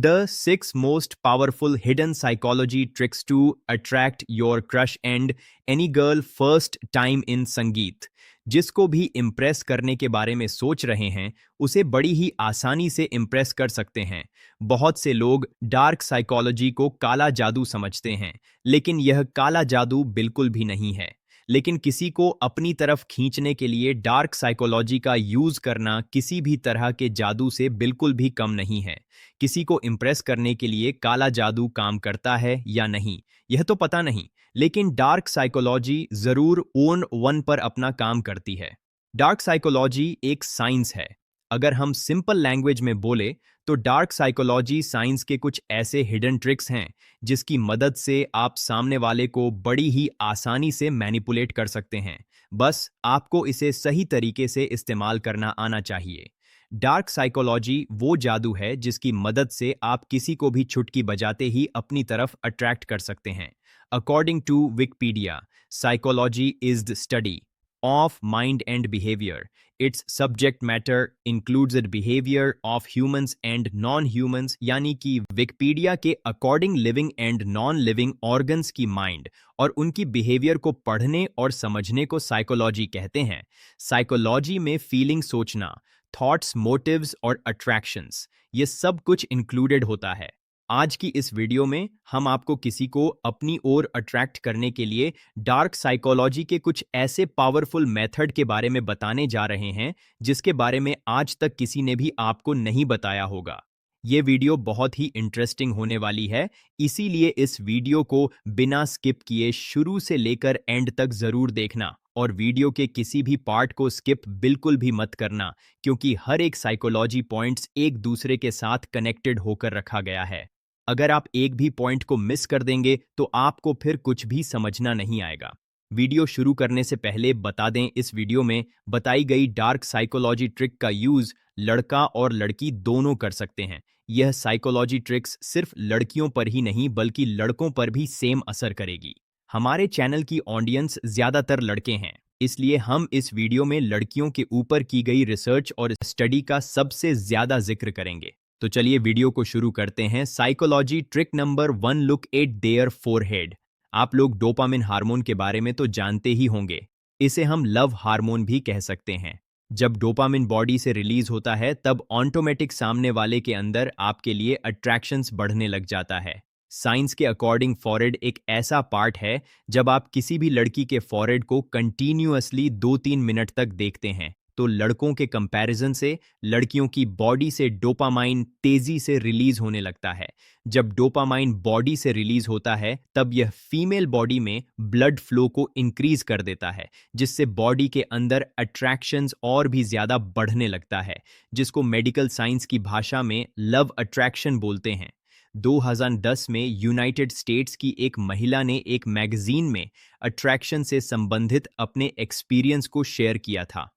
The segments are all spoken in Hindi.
The 6 most powerful hidden psychology tricks to attract your crush and any girl first time in संगीत। जिसको भी इम्प्रेस करने के बारे में सोच रहे हैं उसे बड़ी ही आसानी से इम्प्रेस कर सकते हैं। बहुत से लोग डार्क साइकोलॉजी को काला जादू समझते हैं, लेकिन यह काला जादू बिल्कुल भी नहीं है। लेकिन किसी को अपनी तरफ खींचने के लिए डार्क साइकोलॉजी का यूज करना किसी भी तरह के जादू से बिल्कुल भी कम नहीं है। किसी को इम्प्रेस करने के लिए काला जादू काम करता है या नहीं, यह तो पता नहीं, लेकिन डार्क साइकोलॉजी जरूर ओन वन पर अपना काम करती है। डार्क साइकोलॉजी एक साइंस है। अगर हम सिंपल लैंग्वेज में बोले तो डार्क साइकोलॉजी साइंस के कुछ ऐसे हिडन ट्रिक्स हैं जिसकी मदद से आप सामने वाले को बड़ी ही आसानी से मैनिपुलेट कर सकते हैं। बस आपको इसे सही तरीके से इस्तेमाल करना आना चाहिए। डार्क साइकोलॉजी वो जादू है जिसकी मदद से आप किसी को भी चुटकी बजाते ही अपनी तरफ अट्रैक्ट कर सकते हैं। According to Wikipedia, psychology is the study of mind and behavior. Its subject matter includes the behavior of humans and non-humans, यानी कि विकिपीडिया के according living and non living organs की माइंड और उनकी बिहेवियर को पढ़ने और समझने को साइकोलॉजी कहते हैं। साइकोलॉजी में फीलिंग, सोचना, थॉट्स, मोटिव्स और अट्रैक्शंस, ये सब कुछ इंक्लूडेड होता है। आज की इस वीडियो में हम आपको किसी को अपनी ओर अट्रैक्ट करने के लिए डार्क साइकोलॉजी के कुछ ऐसे पावरफुल मेथड के बारे में बताने जा रहे हैं जिसके बारे में आज तक किसी ने भी आपको नहीं बताया होगा। ये वीडियो बहुत ही इंटरेस्टिंग होने वाली है, इसीलिए इस वीडियो को बिना स्किप किए शुरू से लेकर एंड तक जरूर देखना और वीडियो के किसी भी पार्ट को स्किप बिल्कुल भी मत करना, क्योंकि हर एक साइकोलॉजी पॉइंट्स एक दूसरे के साथ कनेक्टेड होकर रखा गया है। अगर आप एक भी पॉइंट को मिस कर देंगे तो आपको फिर कुछ भी समझना नहीं आएगा। वीडियो शुरू करने से पहले बता दें, इस वीडियो में बताई गई डार्क साइकोलॉजी ट्रिक का यूज लड़का और लड़की दोनों कर सकते हैं। यह साइकोलॉजी ट्रिक्स सिर्फ लड़कियों पर ही नहीं बल्कि लड़कों पर भी सेम असर करेगी। हमारे चैनल की ऑडियंस ज्यादातर लड़के हैं, इसलिए हम इस वीडियो में लड़कियों के ऊपर की गई रिसर्च और स्टडी का सबसे ज्यादा जिक्र करेंगे। तो चलिए वीडियो को शुरू करते हैं। Psychology trick number 1, look at there forehead. आप लोग डोपामिन हार्मोन के बारे में तो जानते ही होंगे। इसे हम लव हार्मोन भी कह सकते हैं। जब डोपामिन बॉडी से रिलीज होता है तब ऑटोमेटिक सामने वाले के अंदर आपके लिए अट्रैक्शंस बढ़ने लग जाता है। साइंस के अकॉर्डिंग फॉरहेड एक ऐसा पार्ट है जब आप किसी भी लड़की के फॉरहेड को कंटिन्यूअसली 2-3 मिनट तक देखते हैं तो लड़कों के कंपैरिजन से लड़कियों की बॉडी से डोपामाइन तेजी से रिलीज होने लगता है। जब डोपामाइन बॉडी से रिलीज होता है तब यह फीमेल बॉडी में ब्लड फ्लो को इंक्रीज कर देता है, जिससे बॉडी के अंदर अट्रैक्शंस और भी ज्यादा बढ़ने लगता है, जिसको मेडिकल साइंस की भाषा में लव अट्रैक्शन बोलते हैं। 2010 में यूनाइटेड स्टेट्स की एक महिला ने एक मैगजीन में अट्रैक्शन से संबंधित अपने एक्सपीरियंस को शेयर किया था।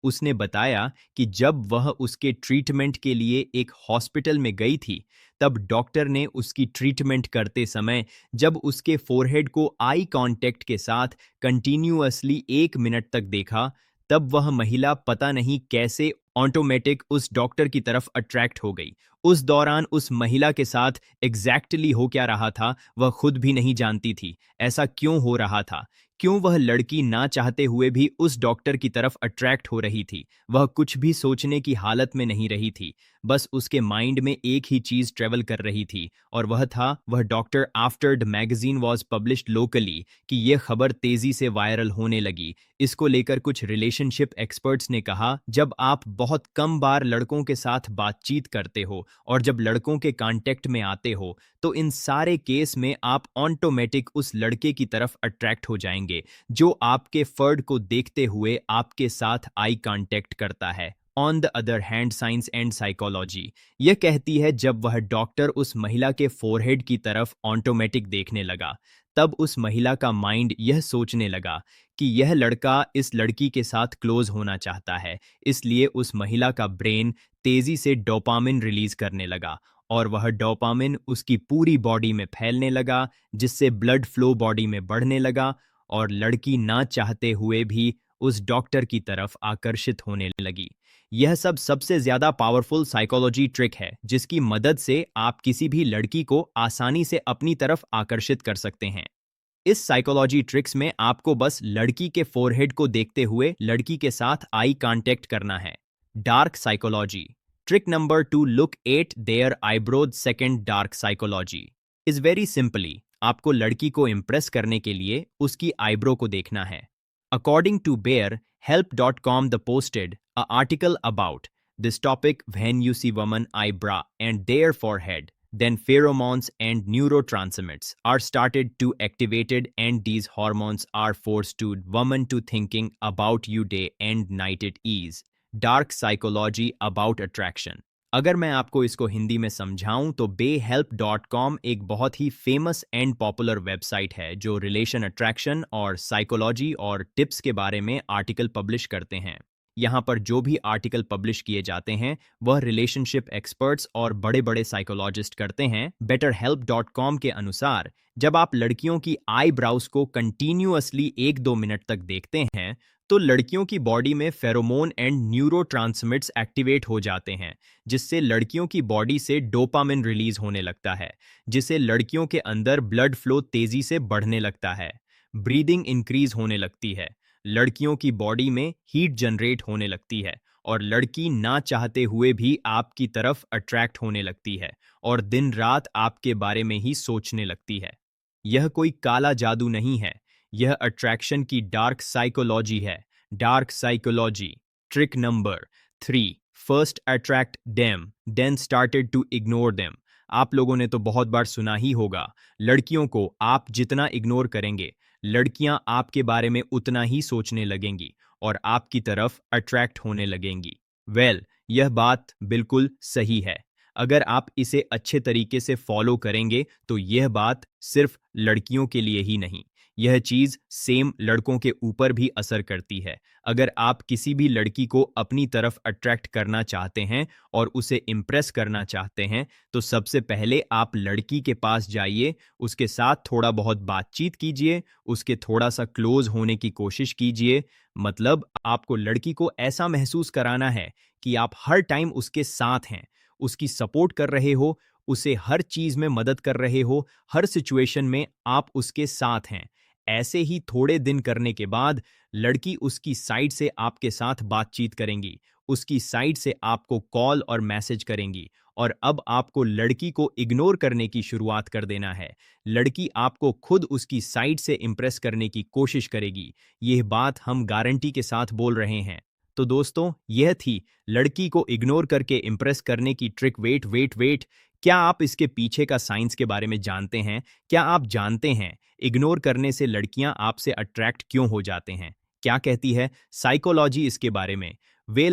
उसने बताया कि जब वह उसके ट्रीटमेंट के लिए एक हॉस्पिटल में गई थी तब डॉक्टर ने उसकी ट्रीटमेंट करते समय जब उसके फोरहेड को आई कांटेक्ट के साथ कंटिन्यूअसली 1 मिनट तक देखा तब वह महिला पता नहीं कैसे ऑटोमेटिक उस डॉक्टर की तरफ अट्रैक्ट हो गई। उस दौरान उस महिला के साथ एग्जैक्टली हो क्या रहा था वह खुद भी नहीं जानती थी। ऐसा क्यों हो रहा था, क्यों वह लड़की ना चाहते हुए भी उस डॉक्टर की तरफ अट्रैक्ट हो रही थी। वह कुछ भी सोचने की हालत में नहीं रही थी, बस उसके माइंड में एक ही चीज ट्रेवल कर रही थी और वह doctor. After the magazine was published locally कि यह खबर तेजी से वायरल होने लगी। इसको लेकर कुछ रिलेशनशिप एक्सपर्ट्स ने कहा, जब आप बहुत कम बार लड़कों के साथ बातचीत करते हो और जब लड़कों के कांटेक्ट में आते हो तो इन सारे केस में आप ऑटोमेटिक उस लड़के की तरफ अट्रैक्ट हो जाएंगे जो आपके फर्ड को देखते हुए आपके साथ आई कांटेक्ट करता है। On the other hand, science and psychology यह कहती है जब वह डॉक्टर उस महिला के फोरहेड की तरफ ऑटोमेटिक देखने लगा तब उस महिला का माइंड यह सोचने लगा कि यह लड़का इस लड़की के साथ क्लोज होना चाहता है, इसलिए उस महिला का ब्रेन तेजी से डोपामिन रिलीज करने लगा और वह डोपामिन उसकी पूरी बॉडी में फैलने लगा, जिससे ब्लड फ्लो बॉडी में बढ़ने लगा और लड़की ना चाहते हुए भी उस डॉक्टर की तरफ आकर्षित होने लगी। यह सब सबसे ज्यादा पावरफुल साइकोलॉजी ट्रिक है जिसकी मदद से आप किसी भी लड़की को आसानी से अपनी तरफ आकर्षित कर सकते हैं। इस साइकोलॉजी ट्रिक्स में आपको बस लड़की के फोरहेड को देखते हुए लड़की के साथ आई कांटेक्ट करना है। Dark psychology trick number 2, look at there eyebrows. Second, dark psychology is very simply, आपको लड़की को इम्प्रेस करने के लिए उसकी आईब्रो को देखना है। According to bare help.com, the posted a article about this topic. When you see woman eyebrow and their forehead, then pheromones and neurotransmitters are started to activated, and these hormones are forced to woman to thinking about you day and night. It is dark psychology about attraction. अगर मैं आपको इसको हिंदी में समझाऊं तो behelp.com एक बहुत ही फेमस एंड पॉपुलर वेबसाइट है जो रिलेशन अट्रैक्शन और साइकोलॉजी और टिप्स के बारे में आर्टिकल पब्लिश करते हैं। यहाँ पर जो भी आर्टिकल पब्लिश किए जाते हैं वह रिलेशनशिप एक्सपर्ट्स और बड़े बड़े साइकोलॉजिस्ट करते हैं। betterhelp.com के अनुसार जब आप लड़कियों की आईब्राउज को कंटिन्यूअसली 1-2 मिनट तक देखते हैं तो लड़कियों की बॉडी में फेरोमोन एंड न्यूरोट्रांसमिट्स एक्टिवेट हो जाते हैं, जिससे लड़कियों की बॉडी से डोपामिन रिलीज होने लगता है, जिससे लड़कियों के अंदर ब्लड फ्लो तेजी से बढ़ने लगता है, ब्रीदिंग इंक्रीज होने लगती है, लड़कियों की बॉडी में हीट जनरेट होने लगती है और लड़की ना चाहते हुए भी आपकी तरफ अट्रैक्ट होने लगती है और दिन रात आपके बारे में ही सोचने लगती है। यह कोई काला जादू नहीं है, यह अट्रैक्शन की डार्क साइकोलॉजी है। Dark psychology trick number 3, first attract them then started to ignore them. आप लोगों ने तो बहुत बार सुना ही होगा, लड़कियों को आप जितना इग्नोर करेंगे लड़कियां आपके बारे में उतना ही सोचने लगेंगी और आपकी तरफ अट्रैक्ट होने लगेंगी। यह बात बिल्कुल सही है। अगर आप इसे अच्छे तरीके से फॉलो करेंगे तो यह बात सिर्फ लड़कियों के लिए ही नहीं, यह चीज सेम लड़कों के ऊपर भी असर करती है। अगर आप किसी भी लड़की को अपनी तरफ अट्रैक्ट करना चाहते हैं और उसे इम्प्रेस करना चाहते हैं तो सबसे पहले आप लड़की के पास जाइए, उसके साथ थोड़ा बहुत बातचीत कीजिए, उसके थोड़ा सा क्लोज होने की कोशिश कीजिए। मतलब आपको लड़की को ऐसा महसूस कराना है कि आप हर टाइम उसके साथ हैं, उसकी सपोर्ट कर रहे हो, उसे हर चीज में मदद कर रहे हो, हर सिचुएशन में आप उसके साथ हैं। ऐसे ही थोड़े दिन करने के बाद लड़की उसकी साइड से आपके साथ बातचीत करेंगी, उसकी साइड से आपको कॉल और मैसेज करेंगी और अब आपको लड़की को इग्नोर करने की शुरुआत कर देना है। लड़की आपको खुद उसकी साइड से इंप्रेस करने की कोशिश करेगी। यह बात हम गारंटी के साथ बोल रहे हैं। तो दोस्तों, यह थी लड़की को इग्नोर करके इंप्रेस करने की ट्रिक। वेट, क्या आप इसके पीछे का साइंस के बारे में जानते हैं? क्या आप जानते हैं इग्नोर करने से लड़कियां आपसे अट्रैक्ट क्यों हो जाते हैं? क्या कहती है साइकोलॉजी इसके बारे में?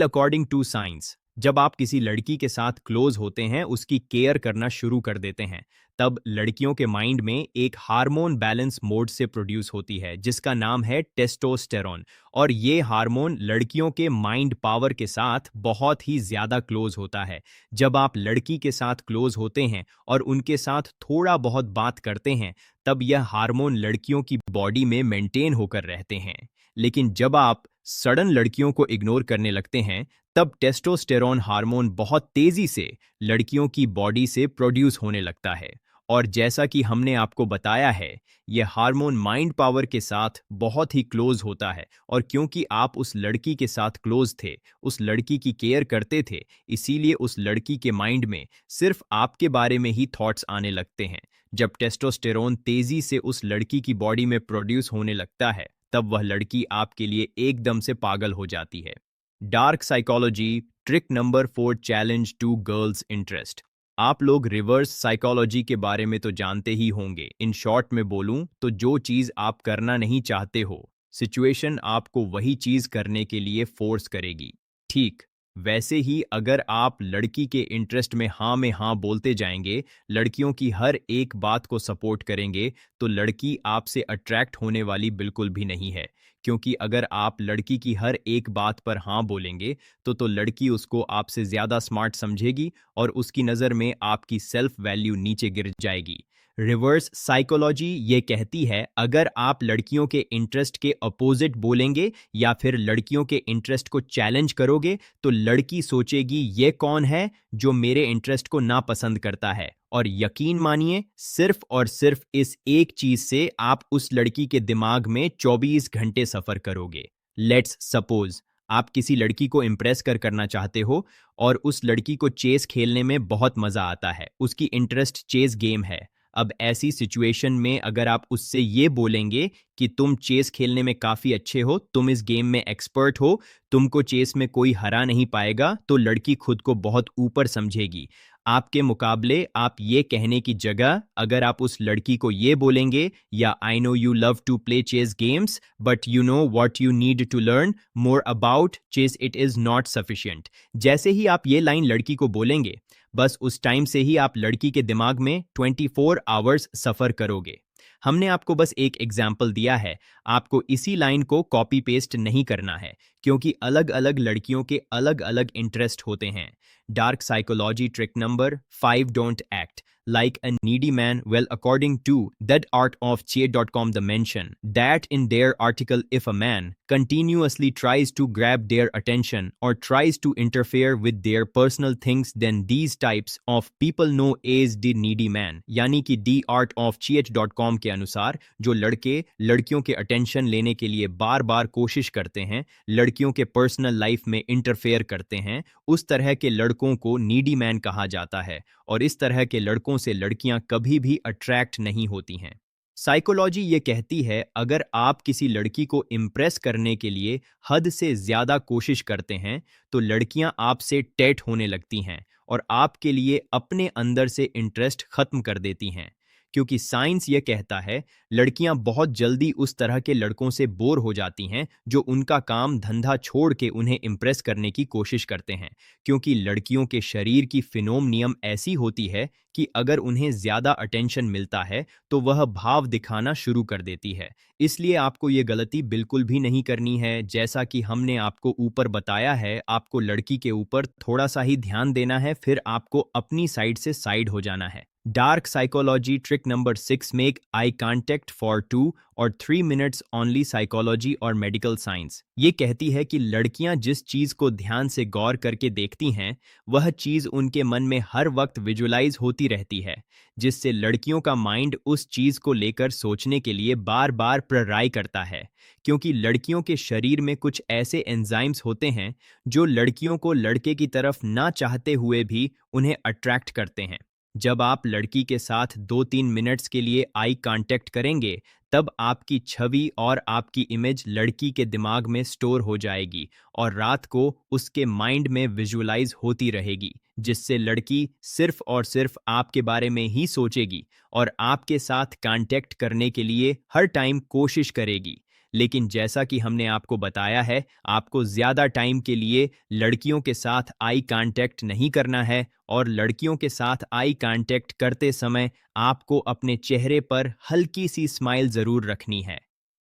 अकॉर्डिंग टू साइंस, जब आप किसी लड़की के साथ क्लोज होते हैं, उसकी केयर करना शुरू कर देते हैं, तब लड़कियों के माइंड में एक हार्मोन बैलेंस मोड से प्रोड्यूस होती है जिसका नाम है टेस्टोस्टेरोन। और ये हार्मोन लड़कियों के माइंड पावर के साथ बहुत ही ज्यादा क्लोज होता है। जब आप लड़की के साथ क्लोज होते हैं और उनके साथ थोड़ा बहुत बात करते हैं तब यह हार्मोन लड़कियों की बॉडी में मेंटेन होकर रहते हैं। लेकिन जब आप सडन लड़कियों को इग्नोर करने लगते हैं तब टेस्टोस्टेरोन हार्मोन बहुत तेजी से लड़कियों की बॉडी से प्रोड्यूस होने लगता है। और जैसा कि हमने आपको बताया है, यह हार्मोन माइंड पावर के साथ बहुत ही क्लोज होता है और क्योंकि आप उस लड़की के साथ क्लोज थे, उस लड़की की केयर करते थे, इसीलिए उस लड़की के माइंड में सिर्फ आपके बारे में ही थॉट्स आने लगते हैं। जब टेस्टोस्टेरोन तेजी से उस लड़की की बॉडी में प्रोड्यूस होने लगता है तब वह लड़की आपके लिए एकदम से पागल हो जाती है। Dark psychology trick number 4, challenge to girls interest. आप लोग रिवर्स साइकोलॉजी के बारे में तो जानते ही होंगे। इन शॉर्ट में बोलूं तो जो चीज आप करना नहीं चाहते हो, सिचुएशन आपको वही चीज करने के लिए फोर्स करेगी। ठीक वैसे ही अगर आप लड़की के इंटरेस्ट में हाँ बोलते जाएंगे, लड़कियों की हर एक बात को सपोर्ट करेंगे, तो लड़की आपसे अट्रैक्ट होने वाली बिल्कुल भी नहीं है। क्योंकि अगर आप लड़की की हर एक बात पर हाँ बोलेंगे तो लड़की उसको आपसे ज़्यादा स्मार्ट समझेगी और उसकी नज़र में आपकी सेल्फ वैल्यू नीचे गिर जाएगी। रिवर्स साइकोलॉजी ये कहती है अगर आप लड़कियों के इंटरेस्ट के अपोजिट बोलेंगे या फिर लड़कियों के इंटरेस्ट को चैलेंज करोगे तो लड़की सोचेगी ये कौन है जो मेरे इंटरेस्ट को नापसंद करता है। और यकीन मानिए सिर्फ और सिर्फ इस एक चीज से आप उस लड़की के दिमाग में 24 घंटे सफर करोगे। लेट्स सपोज आप किसी लड़की को इम्प्रेस करना चाहते हो और उस लड़की को चेस खेलने में बहुत मजा आता है, उसकी इंटरेस्ट चेस गेम है। अब ऐसी सिचुएशन में अगर आप उससे ये बोलेंगे कि तुम चेस खेलने में काफी अच्छे हो, तुम इस गेम में एक्सपर्ट हो, तुमको चेस में कोई हरा नहीं पाएगा, तो लड़की खुद को बहुत ऊपर समझेगी। आपके मुकाबले आप ये कहने की जगह अगर आप उस लड़की को ये बोलेंगे या I know you love to play chess games but you know what you need to learn more about chess, it is not sufficient. जैसे ही आप ये लाइन लड़की को बोलेंगे बस उस टाइम से ही आप लड़की के दिमाग में 24 आवर्स सफर करोगे। हमने आपको बस एक एग्जाम्पल दिया है, आपको इसी लाइन को कॉपी पेस्ट नहीं करना है क्योंकि अलग अलग लड़कियों के अलग अलग इंटरेस्ट होते हैं। Dark psychology trick number 5, don't act like a needy man. Well, according to thatartofcheer.com, the mention that in their article, if a man continuously tries to grab their attention or tries to interfere with their personal things, then these types of people know as the needy man। यानी कि theartofcheer.com के अनुसार जो लड़के लड़कियों के अटेंशन लेने के लिए बार बार कोशिश करते हैं, लड़कियों के पर्सनल लाइफ में इंटरफेयर करते हैं, उस तरह के लड़कों को नीडी मैन कहा जाता है और इस तरह के लड़कों से लड़कियां कभी भी अट्रैक्ट नहीं होती हैं। साइकोलॉजी ये कहती है अगर आप किसी लड़की को इम्प्रेस करने के लिए हद से ज्यादा कोशिश करते हैं तो लड़कियां आपसे टेट होने लगती हैं और आपके लिए अपने अंदर से इंटरेस्ट खत्म कर देती हैं। क्योंकि साइंस ये कहता है लड़कियां बहुत जल्दी उस तरह के लड़कों से बोर हो जाती हैं जो उनका काम धंधा छोड़ के उन्हें इम्प्रेस करने की कोशिश करते हैं। क्योंकि लड़कियों के शरीर की फिनोम नियम ऐसी होती है कि अगर उन्हें ज्यादा अटेंशन मिलता है तो वह भाव दिखाना शुरू कर देती है। इसलिए आपको ये गलती बिल्कुल भी नहीं करनी है। जैसा कि हमने आपको ऊपर बताया है, आपको लड़की के ऊपर थोड़ा सा ही ध्यान देना है, फिर आपको अपनी साइड से साइड हो जाना है। Dark psychology trick number 6, make eye contact for 2 और 3 मिनट्स ओनली। साइकोलॉजी और मेडिकल साइंस ये कहती है कि लड़कियां जिस चीज को ध्यान से गौर करके देखती हैं वह चीज उनके मन में हर वक्त विजुलाइज होती रहती है, जिससे लड़कियों का माइंड उस चीज को लेकर सोचने के लिए बार बार प्रराय करता है। क्योंकि लड़कियों के शरीर में कुछ ऐसे एंजाइम्स होते हैं जो लड़कियों को लड़के की तरफ ना चाहते हुए भी उन्हें अट्रैक्ट करते हैं। जब आप लड़की के साथ 2-3 मिनट्स के लिए आई कांटेक्ट करेंगे तब आपकी छवि और आपकी इमेज लड़की के दिमाग में स्टोर हो जाएगी और रात को उसके माइंड में विजुअलाइज होती रहेगी, जिससे लड़की सिर्फ और सिर्फ आपके बारे में ही सोचेगी और आपके साथ कांटेक्ट करने के लिए हर टाइम कोशिश करेगी। लेकिन जैसा कि हमने आपको बताया है, आपको ज़्यादा टाइम के लिए लड़कियों के साथ आई कांटेक्ट नहीं करना है और लड़कियों के साथ आई कांटेक्ट करते समय आपको अपने चेहरे पर हल्की सी स्माइल ज़रूर रखनी है।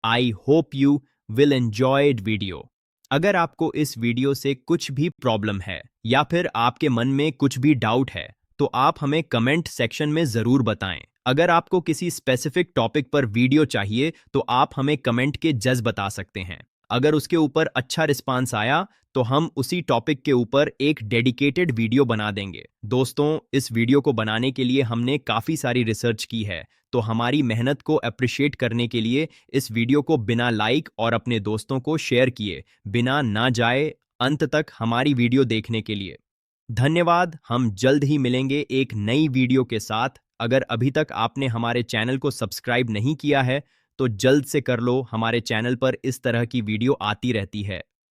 I hope you will enjoyed video. अगर आपको इस वीडियो से कुछ भी प्रॉब्लम है या फिर आपके मन में कुछ भी डाउट है तो आप हमें कमेंट सेक्शन में ज़रूर बताएं। अगर आपको किसी स्पेसिफिक टॉपिक पर वीडियो चाहिए तो आप हमें कमेंट के जज बता सकते हैं। अगर उसके ऊपर अच्छा रिस्पांस आया तो हम उसी टॉपिक के ऊपर एक डेडिकेटेड वीडियो बना देंगे। दोस्तों, इस वीडियो को बनाने के लिए हमने काफ़ी सारी रिसर्च की है, तो हमारी मेहनत को अप्रिशिएट करने के लिए इस वीडियो को बिना लाइक और अपने दोस्तों को शेयर किए बिना ना जाए अंत तक हमारी वीडियो देखने के लिए धन्यवाद। हम जल्द ही मिलेंगे एक नई वीडियो के साथ। अगर अभी तक आपने हमारे चैनल को सब्सक्राइब नहीं किया है तो जल्द से कर लो, हमारे चैनल पर इस तरह की वीडियो आती रहती है।